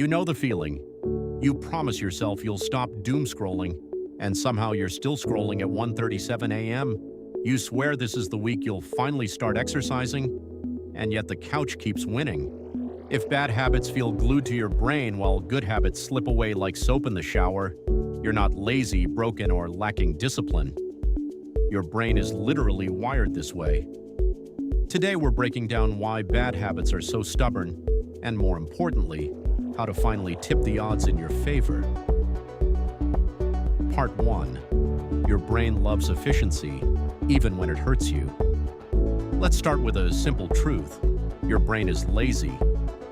You know the feeling. You promise yourself you'll stop doom scrolling, and somehow you're still scrolling at 1:37 a.m. You swear this is the week you'll finally start exercising, and yet the couch keeps winning. If bad habits feel glued to your brain while good habits slip away like soap in the shower, you're not lazy, broken, or lacking discipline. Your brain is literally wired this way. Today we're breaking down why bad habits are so stubborn, and more importantly, how to finally tip the odds in your favor. Part 1. Your brain loves efficiency, even when it hurts you. Let's start with a simple truth. Your brain is lazy,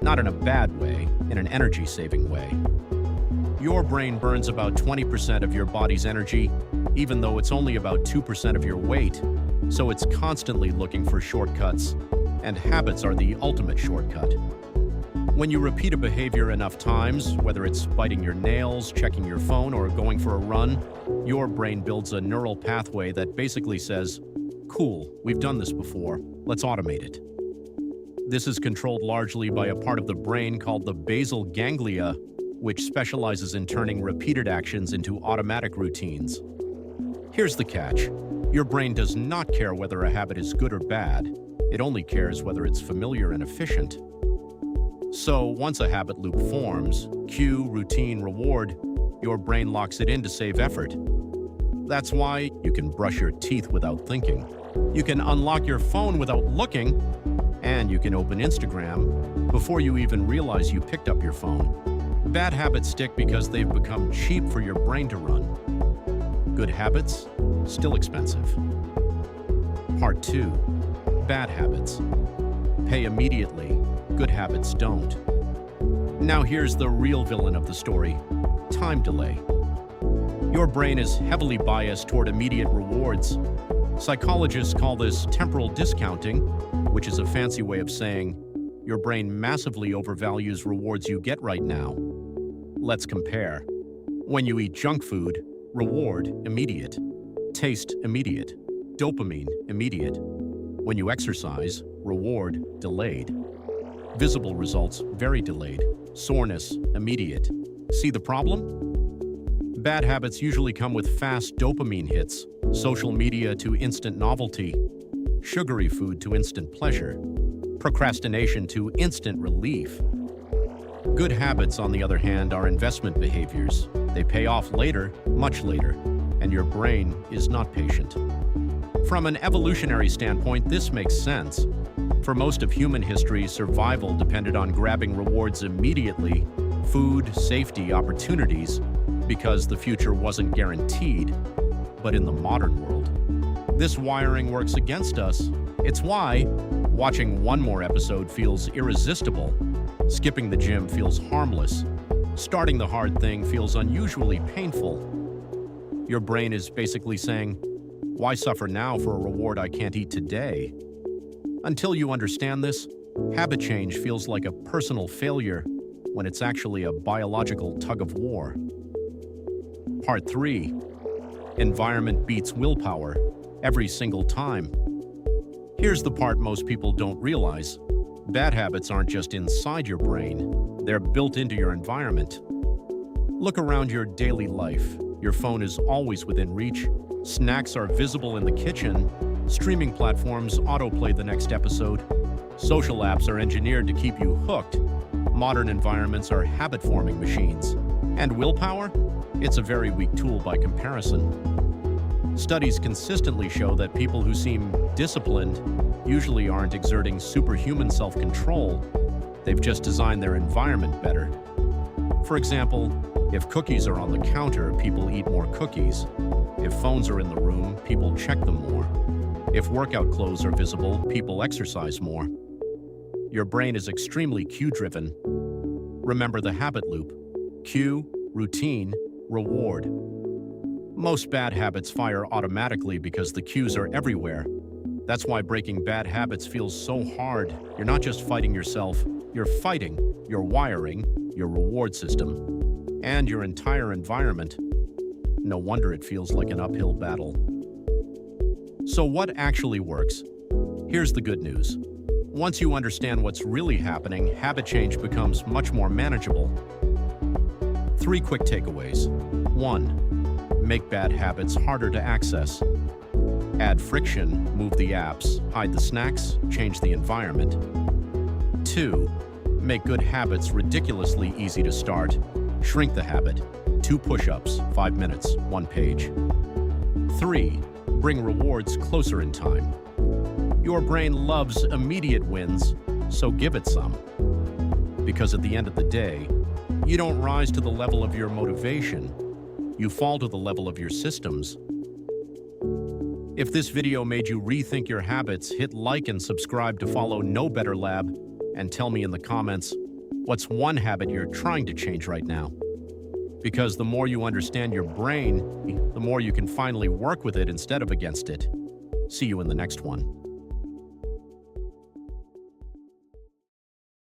not in a bad way, in an energy-saving way. Your brain burns about 20% of your body's energy, even though it's only about 2% of your weight, so it's constantly looking for shortcuts, and habits are the ultimate shortcut. When you repeat a behavior enough times, whether it's biting your nails, checking your phone, or going for a run, your brain builds a neural pathway that basically says, "Cool, we've done this before, let's automate it." This is controlled largely by a part of the brain called the basal ganglia, which specializes in turning repeated actions into automatic routines. Here's the catch. Your brain does not care whether a habit is good or bad. It only cares whether it's familiar and efficient. So once a habit loop forms, cue, routine, reward, your brain locks it in to save effort. That's why you can brush your teeth without thinking. You can unlock your phone without looking, and you can open Instagram before you even realize you picked up your phone. Bad habits stick because they've become cheap for your brain to run. Good habits, still expensive. Part 2. Bad habits. Pay immediately. Good habits don't. Now here's the real villain of the story: time delay. Your brain is heavily biased toward immediate rewards. Psychologists call this temporal discounting, which is a fancy way of saying your brain massively overvalues rewards you get right now. Let's compare. When you eat junk food, reward immediate. Taste immediate. Dopamine immediate. When you exercise, reward delayed. Visible results very delayed. Soreness immediate. See the problem? Bad habits usually come with fast dopamine hits, social media to instant novelty, sugary food to instant pleasure, procrastination to instant relief. Good habits, on the other hand, are investment behaviors. They pay off later, much later, and your brain is not patient. From an evolutionary standpoint, this makes sense. For most of human history, survival depended on grabbing rewards immediately, food, safety, opportunities, because the future wasn't guaranteed. But in the modern world, this wiring works against us. It's why watching one more episode feels irresistible. Skipping the gym feels harmless. Starting the hard thing feels unusually painful. Your brain is basically saying, "Why suffer now for a reward I can't eat today?" Until you understand this, habit change feels like a personal failure when it's actually a biological tug-of-war. Part 3. Environment beats willpower every single time. Here's the part most people don't realize. Bad habits aren't just inside your brain, they're built into your environment. Look around your daily life. Your phone is always within reach. Snacks are visible in the kitchen. Streaming platforms autoplay the next episode. Social apps are engineered to keep you hooked. Modern environments are habit-forming machines. And willpower? It's a very weak tool by comparison. Studies consistently show that people who seem disciplined usually aren't exerting superhuman self-control. They've just designed their environment better. For example, if cookies are on the counter, people eat more cookies. If phones are in the room, people check them more. If workout clothes are visible, people exercise more. Your brain is extremely cue-driven. Remember the habit loop: cue, routine, reward. Most bad habits fire automatically because the cues are everywhere. That's why breaking bad habits feels so hard. You're not just fighting yourself, you're fighting your wiring, your reward system, and your entire environment. No wonder it feels like an uphill battle. So what actually works? Here's the good news. Once you understand what's really happening, habit change becomes much more manageable. 3 quick takeaways. 1. Make bad habits harder to access. Add friction, move the apps, hide the snacks, change the environment. 2. Make good habits ridiculously easy to start. Shrink the habit. 2 push-ups, 5 minutes, 1 page. 3. Bring rewards closer in time. Your brain loves immediate wins, so give it some. Because at the end of the day, you don't rise to the level of your motivation. You fall to the level of your systems. If this video made you rethink your habits, hit like and subscribe to follow No Better Lab, and tell me in the comments, what's one habit you're trying to change right now? Because the more you understand your brain, the more you can finally work with it instead of against it. See you in the next one.